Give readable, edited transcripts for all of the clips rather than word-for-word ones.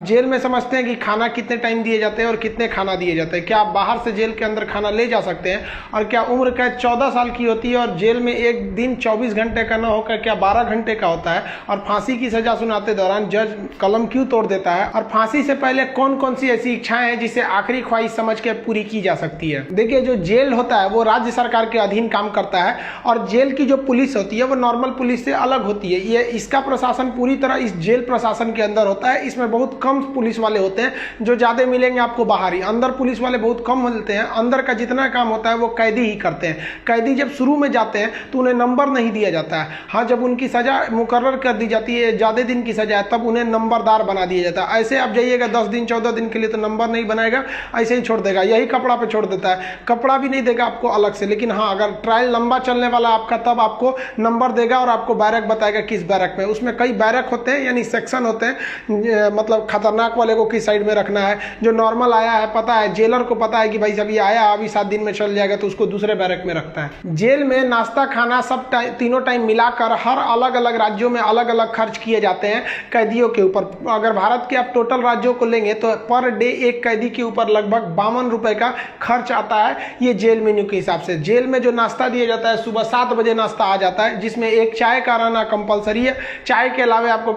Jail में समझते हैं कि खाना कितने टाइम दिए जाते हैं और कितने खाना दिए जाते हैं। क्या आप बाहर से जेल के अंदर खाना ले जा सकते हैं? और क्या उम्र कैद 14 साल की होती है और जेल में एक दिन 24 घंटे का न होकर क्या 12 घंटे का होता है? और फांसी की सजा सुनाते दौरान जज कलम क्यों तोड़ देता है? और फांसी से पहले कौन कौन सी ऐसी इच्छाएं हैं जिसे आखिरी ख्वाहिश समझ के पूरी की जा सकती है? देखिए, जो जेल होता है वो राज्य सरकार के अधीन काम करता है और जेल की जो पुलिस होती है वो नॉर्मल पुलिस से अलग होती है। ये इसका प्रशासन पूरी तरह इस जेल प्रशासन के अंदर होता है। इसमें बहुत कम पुलिस वाले होते हैं, जो ज्यादा मिलेंगे आपको बाहर ही। अंदर पुलिस वाले बहुत कम मिलते हैं। अंदर का जितना काम होता है वो कैदी ही करते हैं। कैदी जब शुरू में जाते हैं तो उन्हें नंबर नहीं दिया जाता है। हाँ, जब उनकी सजा मुकर्रर कर दी जाती है, ज्यादा दिन की सजा है, तब उन्हें नंबरदार बना दिया जाता है। ऐसे आप जाइएगा 10 दिन 14 दिन के लिए तो नंबर नहीं बनाएगा, ऐसे ही छोड़ देगा। यही कपड़ा पे छोड़ देता है, कपड़ा भी नहीं देगा आपको अलग से। लेकिन हाँ, अगर ट्रायल लंबा चलने वाला आपका, तब आपको नंबर देगा और आपको बैरक बताएगा किस बैरक में। उसमें कई बैरक होते हैं, यानी सेक्शन होते हैं। मतलब खतरनाक वाले को किस साइड में रखना है, जो नॉर्मल आया है पता है, जेलर को पता है कि भाई अभी आया, अभी 7 दिन में चल जाएगा, तो उसको दूसरे बैरक में रखता है। जेल में नाश्ता खाना सब तीनों टाइम मिलाकर हर अलग अलग राज्यों में अलग अलग खर्च किए जाते हैं कैदियों के ऊपर। अगर भारत के आप टोटल राज्यों को लेंगे तो पर डे एक कैदी के ऊपर लगभग 52 रुपए का खर्च आता है, ये जेल मेन्यू के हिसाब से। जेल में जो नाश्ता दिया जाता है, सुबह 7 बजे नाश्ता आ जाता है, जिसमें एक चाय का रहना कंपलसरी है। चाय के अलावा आपको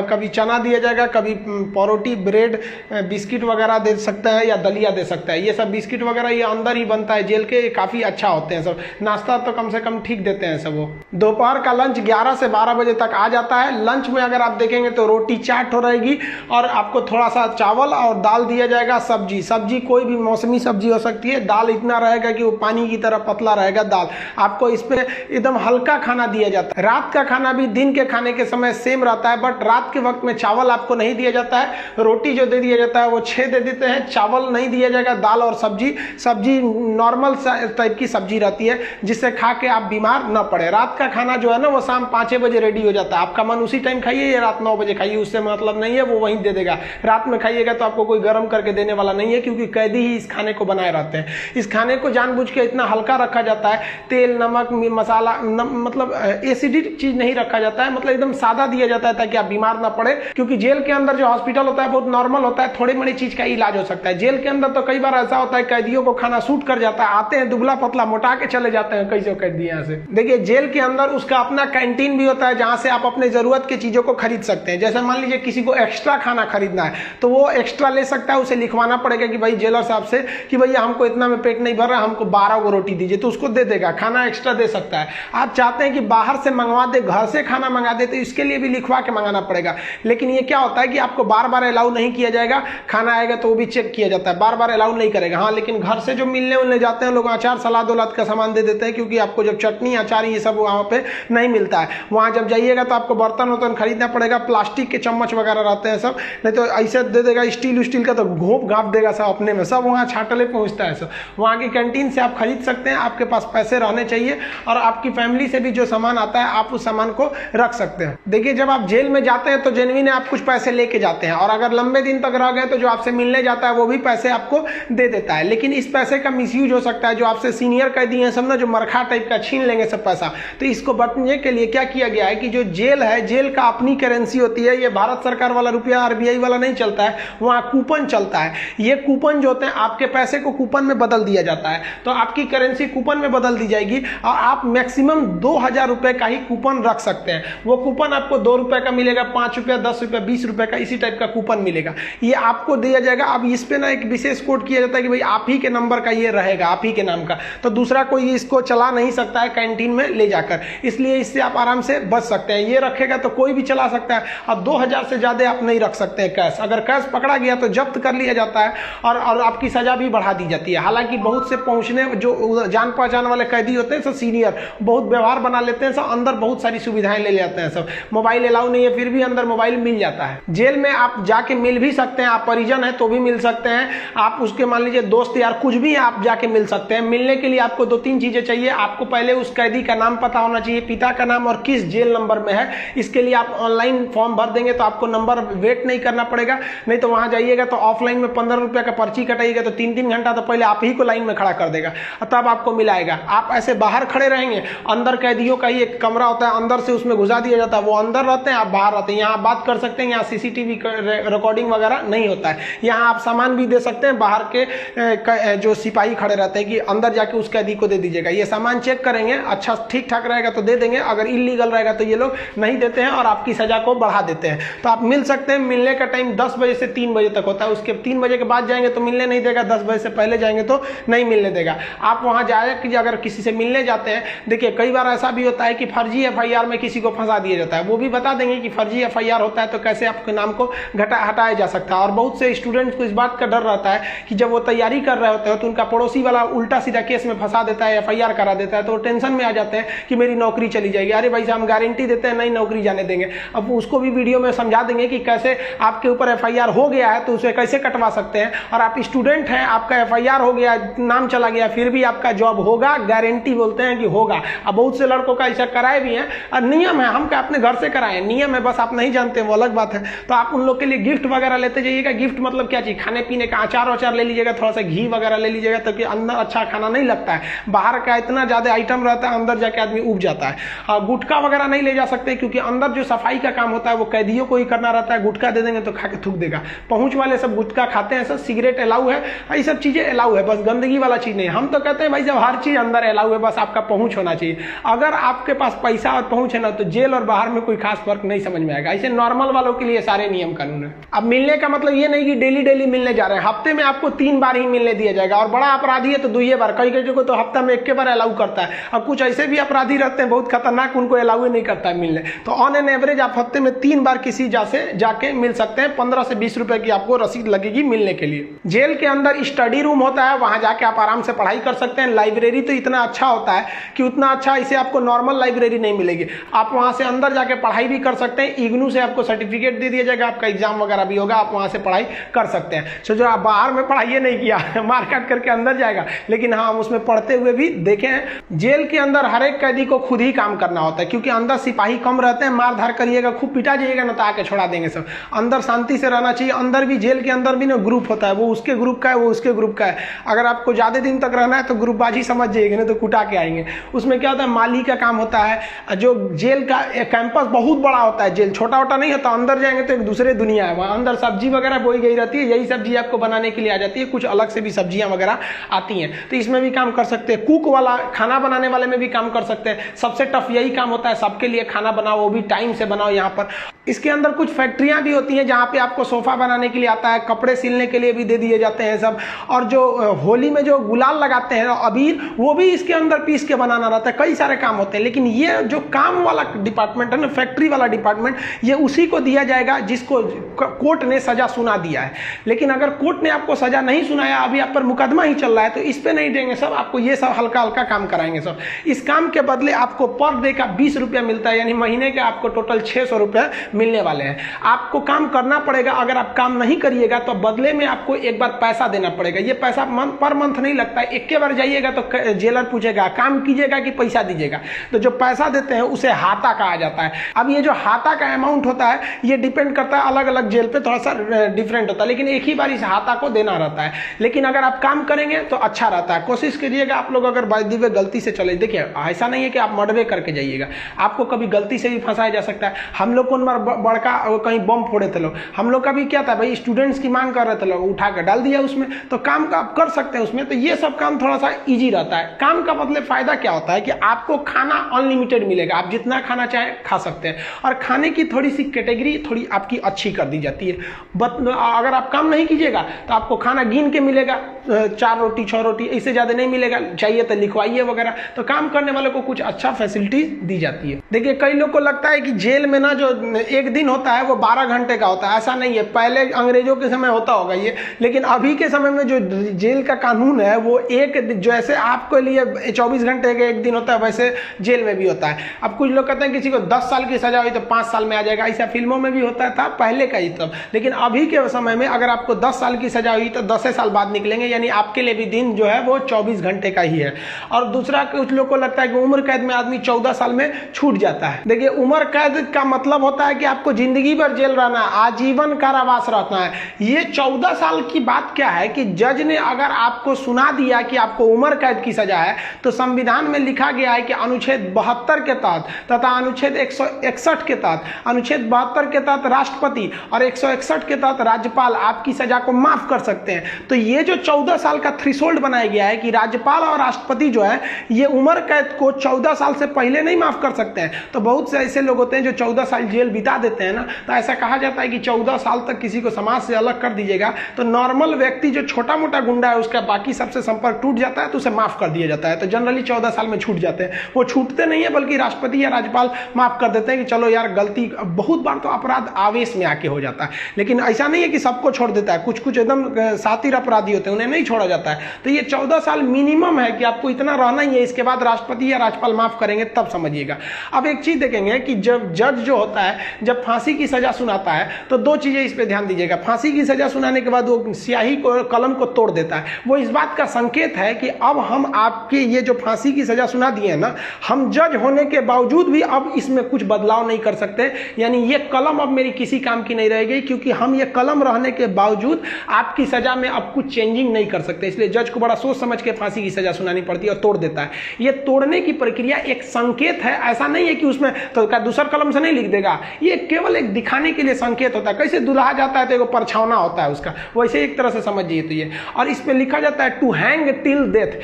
कभी चना दिया जाएगा, कभी परोटी, ब्रेड, बिस्किट वगैरह दे सकता है या दलिया दे सकता है। ये सब बिस्किट वगैरह ये अंदर ही बनता है जेल के, काफी अच्छा होते हैं सब। नाश्ता तो कम से कम ठीक देते हैं सब वो। दोपहर का लंच 11 से 12 बजे तक आ जाता है। लंच में अगर आप देखेंगे तो रोटी 4 रहेगी और आपको थोड़ा सा चावल और दाल दिया जाएगा। सब्जी कोई भी मौसमी सब्जी हो सकती है। दाल इतना रहेगा कि वो पानी की तरह पतला रहेगा दाल। आपको इस पे एकदम हल्का खाना दिया जाता है। रात का खाना भी दिन के खाने के समय सेम रहता है, बट रात के वक्त में चावल आपको नहीं दिया जाता है। रोटी जो दे दिया जाता है वो 6 दे देते हैं। चावल नहीं दिया जाएगा, दाल और सब्जी नॉर्मल टाइप की सब्जी रहती है, जिससे खा के आप बीमार न पड़े। रात का खाना जो है ना वो शाम 5 बजे रेडी हो जाता है। आपका मन उसी टाइम खाइए या रात 9 बजे खाइए, उससे मतलब नहीं है, वो वहीं दे देगा। रात में खाइएगा तो आपको कोई गर्म करके देने वाला नहीं है, क्योंकि कैदी ही इस खाने को बनाए रहते हैं। इस खाने को जानबूझ के इतना हल्का रखा जाता है, तेल नमक मसाला मतलब एसिडिक चीज नहीं रखा जाता है, मतलब एकदम सादा दिया जाता है ताकि आप बीमार ना पड़े। क्योंकि जेल के अंदर जो हॉस्पिटल होता है बहुत नॉर्मल होता है, थोड़ी बड़ी चीज का इलाज हो सकता है। जेल के अंदर तो कई बार ऐसा होता है कैदियों को खाना सूट कर जाता है, आते हैं दुबला पतला मोटा के चले जाते हैं कई कैदी यहाँ से। देखिए, जेल के अंदर उसका अपना कैंटीन भी होता है, जहां से आप अपने जरूरत की चीजों को खरीद सकते हैं। जैसे मान लीजिए किसी को एक्स्ट्रा खाना खरीदना है तो वो एक्स्ट्रा ले सकता है। उसे लिखवाना पड़ेगा कि भाई जेलर साहब से कि भैया हमको इतना में पेट नहीं भर रहा, हमको 12 गो रोटी दीजिए, तो उसको दे देगा, खाना एक्स्ट्रा दे सकता है। आप चाहते हैं कि बाहर से मंगवा दे, घर से खाना मंगा दे, तो इसके लिए भी लिखवा के मंगाना पड़ेगा। लेकिन ये क्या होता है कि आपको बार बार अलाउ नहीं किया जाएगा। खाना आएगा तो वो भी चेक किया जाता है, बार बार अलाउ नहीं करेगा। हाँ, लेकिन घर से जो मिलने उलने जाते हैं लोग, अचार सलाद उलाद का सामान दे देते हैं, क्योंकि आपको जब चटनी अचार ये सब वहां पे नहीं मिलता है। वहां जब जाइएगा तो आपको बर्तन वर्तन खरीदना पड़ेगा, प्लास्टिक के चम्मच वगैरह रहते हैं सब, नहीं तो ऐसे दे देगा स्टील का, तो घोप घाप देगा सब अपने में, सब वहां छाटले पहुंचता है सब। वहां की कैंटीन से आप खरीद सकते हैं, आपके पास पैसे रहने चाहिए, और आपकी फैमिली से भी जो सामान आता है आप उस सामान को रख सकते हैं। देखिए, जब आप जेल में जाते हैं तो जेन्युइन आप कुछ पैसे लेके जाते हैं, और अगर लंबे दिन तक रह गए तो जो आपसे मिलने जाता है वो भी पैसे आपको दे देता है। लेकिन इस पैसे का मिसयूज हो सकता है। जो आपसे सीनियर कैदी हैं सब ना, जो मरखा टाइप का छीन लेंगे सब पैसा। तो इसको बचने के लिए क्या किया गया है कि जो जेल है, जेल का अपनी करेंसी होती है। ये भारत सरकार वाला रुपया आरबीआई वाला नहीं चलता है, वहां कूपन चलता है। ये कूपन जो होते हैं, आपके पैसे को कूपन में बदल दिया जाता है, तो आपकी करेंसी कूपन में बदल दी जाएगी, और आप मैक्सिमम 2000 रुपए का ही कूपन रख सकते हैं। वो कूपन आपको 2 रुपए का मिलेगा, 5 रुपया, 10 रुपया, 20 रुपए का, इसी टाइप का कूपन मिलेगा। ये आपको दिया जाएगा। अब इस पे ना एक विशेष कोड किया जाता है कि भाई आप ही के नंबर का ये रहेगा, आप ही के नाम का, तो दूसरा कोई इसको चला नहीं सकता है कैंटीन में ले जाकर। इसलिए इससे आप आराम से बच सकते हैं। ये रखेगा तो कोई भी चला सकता है। अब 2000 से ज्यादा आप नहीं रख सकते हैं कैश। अगर कैश पकड़ा गया तो जब्त कर लिया जाता है, और आपकी सजा भी बढ़ा दी जाती है। हालांकि बहुत से पहुंचने जो जान पहचान वाले कैदी होते हैं सब सीनियर, बहुत व्यवहार बना लेते हैं सब, अंदर बहुत सारी सुविधाएं ले जाते हैं सब। मोबाइल अलाउ नहीं है, फिर भी अंदर मोबाइल मिल जाता है। जेल में आप जाके मिल भी सकते हैं, आप परिजन है तो भी मिल सकते हैं, आप उसके मान लीजिए दोस्त यार कुछ भी आप जाके मिल सकते हैं। मिलने के लिए आपको 2-3 चीजें चाहिए। आपको पहले उस कैदी का नाम पता होना चाहिए, पिता का नाम और किस जेल नंबर में है। इसके लिए आप ऑनलाइन फॉर्म भर देंगे तो आपको नंबर वेट नहीं करना पड़ेगा। नहीं तो वहां जाइएगा तो ऑफलाइन में 15 रुपया का पर्ची कटाइएगा तो 3-3 घंटा तो पहले आप ही को लाइन में खड़ा कर देगा, तब आपको मिलाएगा। आप ऐसे बाहर खड़े रहेंगे, अंदर कैदियों का ही एक कमरा होता है, अंदर से उसमें घुसा दिया जाता है, वो अंदर रहते हैं, आप बाहर रहते हैं। यहाँ बात कर सकते हैं, यहाँ सीसीटीवी रिकॉर्डिंग वगैरह नहीं होता है। यहाँ आप सामान भी दे सकते हैं, बाहर के जो सिपाही खड़े रहते हैं कि अंदर जाके उस कैदी को दे दीजिएगा, ये सामान चेक करेंगे, अच्छा ठीक ठाक रहेगा तो दे देंगे, अगर इलीगल रहेगा तो ये लोग नहीं देते हैं और आपकी सजा को बढ़ा देते हैं। तो आप मिल सकते हैं, मिलने का टाइम 10 बजे से 3 बजे तक होता है, उसके 3 बजे के बाद जाएंगे तो मिलने नहीं देगा, 10 बजे से पहले जाएंगे तो नहीं मिलने देगा। आप वहां जाए कि अगर किसी से मिलने जाते हैं, देखिए कई बार ऐसा भी होता है कि फर्जी FIR में किसी को फंसा दिया जाता है, वो भी बता देंगे कि फर्जी FIR होता है तो कैसे आपके नाम को हटाया जा सकता है। और बहुत से स्टूडेंट्स को इस बात का डर रहता है कि जब वो तैयारी कर रहे होते हैं तो उनका पड़ोसी वाला उल्टा सीधा केस में फंसा देता है, FIR करा देता है, तो वो टेंशन में आ जाते हैं कि मेरी नौकरी चली जाएगी। अरे भाई साहब, हम गारंटी देते हैं नहीं नौकरी जाने देंगे। अब उसको भी वीडियो में समझा देंगे कि कैसे आपके ऊपर FIR हो गया है तो उसे कैसे कटवा सकते हैं, और आप स्टूडेंट हैं, आपका FIR हो गया, नाम चला गया, फिर भी आपका जॉब होगा, गारंटी बोलते हैं कि होगा। अब बहुत से लड़कों का ऐसा कराए भी हैं, और नियम है, हम क्या अपने घर से कराए, नियम है, बस आप नहीं जानते वो अलग बात है। तो आप उन लोग के लिए गिफ्ट वगैरह लेते जाइएगा। गिफ्ट मतलब क्या चीज, खाने पीने का अचार वचार ले लीजिएगा, थोड़ा सा घी वगैरह ले लीजिएगा, ताकि अंदर अच्छा खाना नहीं लगता है, बाहर का इतना ज्यादा आइटम रहता है, अंदर जाके आदमी उब जाता है। गुटखा वगैरह नहीं ले जा सकते, क्योंकि अंदर जो सफाई का काम होता है वो कैदियों को ही करना रहता है। गुटखा दे देंगे तो खा के थूक देगा। पहुंच वाले सब गुटखा खाते हैं, सब सिगरेट अलाउ है, ये सब चीजें अलाउ है, बस गंदगी वाला चीज नहीं। हम तो कहते हैं भाई जब हर चीज अंदर अलाउ है, बस आपका पहुंच होना चाहिए। अगर आपके पास पैसा और पहुंच है ना, तो जेल और बाहर में कोई खास फर्क नहीं समझ में आएगा। ऐसे नॉर्मल वालों के लिए सारे नियम कानून है। अब मिलने का मतलब ये नहीं कि डेली डेली मिलने जा रहे हैं, हफ्ते में आपको 3 बार ही मिलने दिया जाएगा, और बड़ा अपराधी है तो 2 बार, कई को तो हफ्ता में 1 बार अलाउ करता है। और कुछ ऐसे भी अपराधी रहते हैं बहुत खतरनाक, उनको अलाउ नहीं करता है मिलने। तो ऑन एन एवरेज आप हफ्ते में 3 बार किसी जाके मिल सकते हैं। 15 से 20 रुपए की आपको रसीद लगेगी मिलने के लिए। जेल के अंदर स्टडी रूम होता है, वहां जाके आप आराम से पढ़ाई कर सकते हैं। लाइब्रेरी तो इतना अच्छा होता है कि उतना अच्छा इसे आपको नॉर्मल लाइब्रेरी नहीं मिलेगी। आप वहां से अंदर जाके पढ़ाई भी कर सकते हैं। इग्नू से आपको सर्टिफिकेट दे दिया जाएगा, आपका एग्जाम वगैरह भी होगा, आप वहां से पढ़ाई कर सकते हैं। सो जो आप बाहर में पढ़ाई नहीं किया मार काट करके अंदर जाएगा, लेकिन हाँ हम उसमें पढ़ते हुए भी देखे हैं। जेल के अंदर हर एक कैदी को खुद ही काम करना होता है, क्योंकि अंदर सिपाही कम रहते हैं। मार धार करिएगा, खूब पिटा जाइएगा ना तो आके छोड़ा देंगे सब। अंदर शांति से रहना चाहिए। अंदर भी, जेल के अंदर भी ना ग्रुप होता है, वो उसके ग्रुप का है, वो उसके ग्रुप का है। अगर आपको ज्यादा दिन तक रहना है तो ग्रुपबाजी समझ जाइएगा, नहीं तो कुटा के आएंगे। उसमें क्या होता है, माली का काम होता है। जो जेल का कैंपस बहुत बड़ा होता है, जेल छोटा वोटा नहीं होता। अंदर जाएंगे तो एक दूसरे दुनिया है, वहां अंदर सब्जी वगैरह बोई गई रहती है, यही सब्जी आपको बनाने के लिए आ जाती है। कुछ अलग से भी सब्जियां वगैरह आती हैं, तो इसमें भी काम कर सकते हैं। कुक वाला, खाना बनाने वाले में भी काम कर सकते हैं। सबसे टफ यही काम होता है, सबके लिए खाना बनाओ, वो भी टाइम से बनाओ। यहाँ पर इसके अंदर कुछ फैक्ट्रियां भी होती हैं जहां पे आपको सोफा बनाने के लिए आता है, कपड़े सिलने के लिए भी दे दिए जाते हैं सब। और जो होली में जो गुलाल लगाते हैं अबीर, वो भी इसके अंदर पीस के बनाना रहता है। कई सारे काम होते हैं, लेकिन ये जो काम वाला डिपार्टमेंट है ना, फैक्ट्री वाला डिपार्टमेंट, ये उसी को दिया जाएगा जिसको कोर्ट ने सजा सुना दिया है। लेकिन अगर कोर्ट ने आपको सजा नहीं सुनाया, अभी आप पर मुकदमा ही चल रहा है, तो इस पे नहीं देंगे सब, आपको ये सब हल्का हल्का काम कराएंगे सब। इस काम के बदले आपको पर डे का 20 रुपया मिलता है, यानी महीने के आपको टोटल 600 रुपया मिलने वाले हैं। आपको काम करना पड़ेगा। अगर आप काम नहीं करिएगा तो बदले में आपको एक बार पैसा देना पड़ेगा। ये पैसा पर मंथ नहीं लगता है, एक बार जाइएगा तो जेलर पूछेगा काम कीजिएगा कि पैसा दीजिएगा। तो जो पैसा देते हैं उसे हाता कहा जाता है। अब ये जो हाता का अमाउंट होता है, ये डिपेंड करता है अलग अलग जेल पे, थोड़ा सा डिफरेंट होता है, लेकिन एक ही बार इस हाता को देना रहता है। लेकिन अगर आप काम करेंगे तो अच्छा रहता है। कोशिश कीजिएगा आप लोग, अगर बाय द वे गलती से चले, देखिए ऐसा नहीं है कि आप मर्डर करके जाइएगा, आपको कभी गलती से भी फंसाया जा सकता है। हम लोग कौन बार बड़का कहीं बम फोड़े थे लोग, हम लोग का भी क्या था भाई, स्टूडेंट्स की मांग कर रहे थे लोग, उठा कर डाल दिया उसमें, तो काम का आप कर सकते हैं उसमें। तो ये सब काम थोड़ा सा इजी रहता है। काम का मतलब फायदा क्या होता है कि आपको खाना अनलिमिटेड मिलेगा, आप जितना खाना चाहें खा सकते हैं, और खाने की थोड़ी सी कैटेगरी थोड़ी आपकी अच्छी कर दी जाती है। अगर आप काम नहीं कीजिएगा तो आपको खाना गिन के मिलेगा, 4 रोटी 6 रोटी, इससे ज्यादा नहीं मिलेगा, चाहिए तो लिखवाइए वगैरह। तो काम करने वालों को कुछ अच्छा फैसिलिटी दी जाती है। देखिए कई लोग को लगता है कि जेल में ना जो एक दिन होता है वो 12 घंटे का होता है, ऐसा नहीं है। पहले अंग्रेजों के समय होता होगा ये, लेकिन अभी के समय में जो जेल का कानून है वो एक, जैसे आपके लिए 24 घंटे का एक दिन होता है, वैसे जेल में भी होता है। अब कुछ लोग कहते हैं किसी को 10 साल की सजा हुई तो 5 साल में आ जाएगा, ऐसा फिल्मों में भी होता था पहले का ही तब। लेकिन अभी के समय में अगर आपको 10 साल की सजा हुई तो 10 साल बाद निकलेंगे, यानी आपके लिए भी दिन जो है वो 24 घंटे का ही है। और दूसरा, कुछ लोग को लगता है कि उम्र कैद में आदमी 14 साल में छूट जाता है। देखिए, उम्र कैद का मतलब होता है कि आपको जिंदगी भर जेल रहना है, आजीवन कारावास रहना है। ये 14 साल की बात क्या है कि जज ने अगर आपको सुना दिया कि आपको उम्र कैद की सजा है, तो संविधान में लिखा गया है कि अनुच्छेद 72 के तहत तथा अनुच्छेद 161 के तहत, अनुच्छेद 72 के तहत राष्ट्रपति और 161 के तहत राज्यपाल आपकी सजा को माफ कर सकते हैं। तो ये जो 14 साल का थ्रेशोल्ड बनाया गया है कि राज्यपाल और राष्ट्रपति जो है ये उम्र कैद को 14 साल से पहले नहीं माफ कर सकते हैं। तो बहुत से ऐसे लोग होते हैं जो 14 साल जेल बिता देते हैं ना, तो ऐसा कहा जाता है कि 14 साल तक किसी को समाज से अलग कर दीजिएगा तो नॉर्मल व्यक्ति जो छोटा मोटा गुंडा है उसका बाकी सबसे संपर्क टूट जाता है तो उसे माफ कर दिया जाता है। तो जनरली 14 साल में छूट जाते हैं। वो छूटते नहीं है बल्कि राष्ट्रपति या राज्यपाल माफ कर देते हैं कि चलो यार गलती, बहुत बार तो अपराध आवेश में आके हो जाता है, लेकिन ऐसा नहीं है कि सबको छोड़ देता है। कुछ कुछ एकदम सातिर अपराधी होते हैं, उन्हें नहीं छोड़ा जाता है। तो ये 14 साल मिनिमम है कि आपको इतना रहना ही है, इसके बाद राष्ट्रपति या राज्यपाल माफ करेंगे तब समझिएगा। अब एक चीज देखेंगे कि जब जज जो होता है जब फांसी की सजा सुनाता है तो दो चीजें इस पे ध्यान दीजिएगा। फांसी की सजा सुनाने के बाद वो स्याही को, कलम को तोड़ देता है। वो इस बात का संकेत है कि अब हम आपके ये जो फांसी की सजा सुना दिए हैं ना, हम जज होने के बावजूद भी अब इसमें कुछ बदलाव नहीं कर सकते। यानी ये कलम अब मेरी किसी काम की नहीं रहेगी, क्योंकि हम ये कलम रहने के बावजूद आपकी सजा में अब कुछ चेंजिंग नहीं कर सकते। इसलिए जज को बड़ा सोच समझ के फांसी की सजा सुनानी पड़ती है और तोड़ देता है। ये तोड़ने की प्रक्रिया एक संकेत है, ऐसा नहीं है कि उसमें तो दूसरा कलम से नहीं लिख देगा। ये केवल एक दिखाने के लिए संकेत होता है। कैसे दुल्हा जाता है तो एक परछावना होता है उसका, वैसे एक तरह से समझिए तो ये। और इस पे लिखा जाता है टू हैंग टिल डेथ,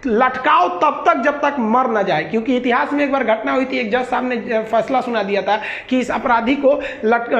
लटकाओ तब तक जब तक मर न जाए। क्योंकि इतिहास में एक बार घटना हुई थी, एक जज साहब ने फैसला सुना दिया था कि इस अपराधी को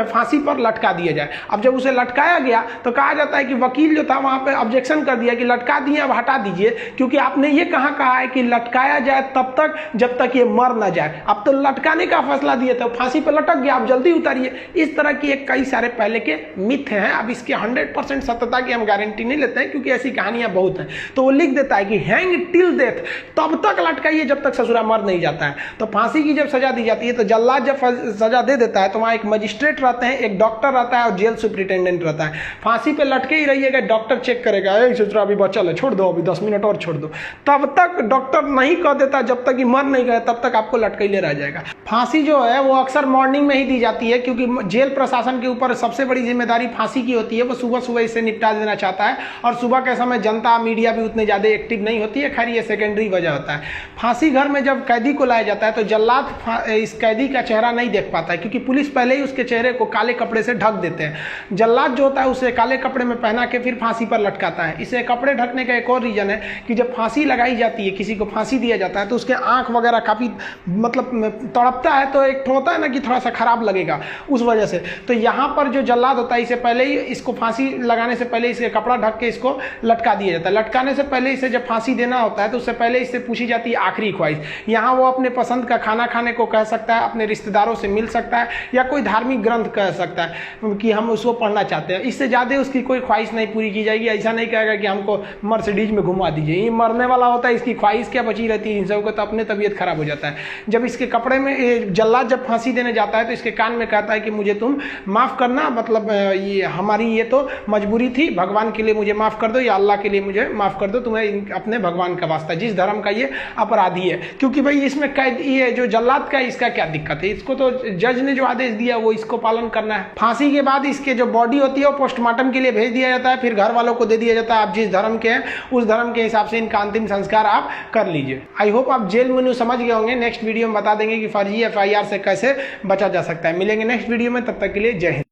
फांसी पर लटका दिया जाए। अब जब उसे लटकाया गया तो कहा जाता है कि वकील जो था वहां पे ऑब्जेक्शन कर दिया कि लटका दिए, अब हटा दीजिए, क्योंकि आपने ये कहा है कि लटकाया जाए तब तक जब तक ये मर न जाए। अब तो लटकाने का फैसला दिए थे, फांसी पर लटक गया, आप जल्दी उतारिए। इस तरह की एक कई सारे पहले के मिथ हैं। अब इसके 100% सत्यता की हम गारंटी नहीं लेते हैं, क्योंकि ऐसी कहानियां बहुत हैं। तो वो लिख देता है कि हैंग टिल डेथ, तब तक लटकाइए जब तक ससुरा मर नहीं जाता है। तो फांसी की जब सजा दी जाती है तो जल्लाद जब सजा दे देता है तो वहां एक मजिस्ट्रेट रहते हैं, एक डॉक्टर रहता है और जेल सुपरिटेंडेंट रहता है। फांसी पे लटके ही रहिएगा, डॉक्टर चेक करेगा, ससुरा अभी बचल है, छोड़ दो, अभी 10 मिनट और छोड़ दो। तब तक डॉक्टर नहीं कह देता, जब तक मर नहीं गए तब तक आपको लटकैले रह जाएगा। फांसी जो है वो अक्सर मॉर्निंग में ही दी जाती है, क्योंकि जेल प्रशासन के ऊपर सबसे बड़ी जिम्मेदारी फांसी की होती है। वो सुबह सुबह इसे निपटा देना चाहता है, और सुबह के समय जनता मीडिया भी उतने ज्यादा एक्टिव नहीं होती है। खैर ये सेकेंडरी वजह होता है। फांसी घर में जब कैदी को लाया जाता है तो जल्लाद इस कैदी का चेहरा नहीं देख पाता है, क्योंकि पुलिस पहले ही उसके चेहरे को काले कपड़े से ढक देते हैं। जल्लाद जो होता है उसे काले कपड़े में पहना के फिर फांसी पर लटकाता है। इसे कपड़े ढकने का एक और रीजन है कि जब फांसी लगाई जाती है, किसी को फांसी दिया जाता है, तो उसके आंख वगैरह काफी मतलब तड़पता है, तो एक होता है ना कि थोड़ा सा खराब लगेगा उस वजह से। तो यहाँ पर जो जल्लाद होता है इसे पहले ही, इसको फांसी लगाने से पहले इसे कपड़ा ढक के इसको लटका दिया जाता है। लटकाने से पहले इसे जब फांसी देना होता है तो उससे पहले इससे पूछी जाती है आखिरी ख्वाहिश। यहाँ वो अपने पसंद का खाना खाने को कह सकता है, अपने रिश्तेदारों से मिल सकता है, या कोई धार्मिक ग्रंथ कह सकता है कि हम उसको पढ़ना चाहते हैं। इससे ज्यादा उसकी कोई ख्वाहिश नहीं पूरी की जाएगी। ऐसा नहीं कहेगा कि हमको मर्सिडीज में घुमा दीजिए, ये मरने वाला होता है, इसकी ख्वाहिश क्या बची रहती है। इन सबको तो अपने तबीयत खराब हो जाता है। जब इसके कपड़े में जल्लाद जब फांसी देने जाता है तो इसके कान में कहता है कि मुझे तुम माफ करना, मतलब ये हमारी ये तो मजबूरी थी, भगवान के लिए मुझे माफ कर दो, या अल्लाह के लिए मुझे माफ कर दो, तुम्हें अपने भगवान का वास्ता, जिस धर्म का ये अपराधी है। क्योंकि भाई इसमें कैद ये जो जल्लाद का है इसका क्या दिक्कत है, इसको तो जज ने जो आदेश दिया वो इसको पालन करना है। फांसी के बाद इसके जो बॉडी होती है वो पोस्टमार्टम के लिए भेज दिया जाता है, फिर घर वालों को दे दिया जाता है। आप जिस धर्म के हैं उस धर्म के हिसाब से इनका अंतिम संस्कार आप कर लीजिए। आई होप आप जेल मेन्यू समझ गए होंगे। नेक्स्ट वीडियो में बता देंगे कि फर्जी FIR से कैसे बचा जा सकता है। मिलेंगे नेक्स्ट वीडियो में, तब तक के लिए जय हिंद।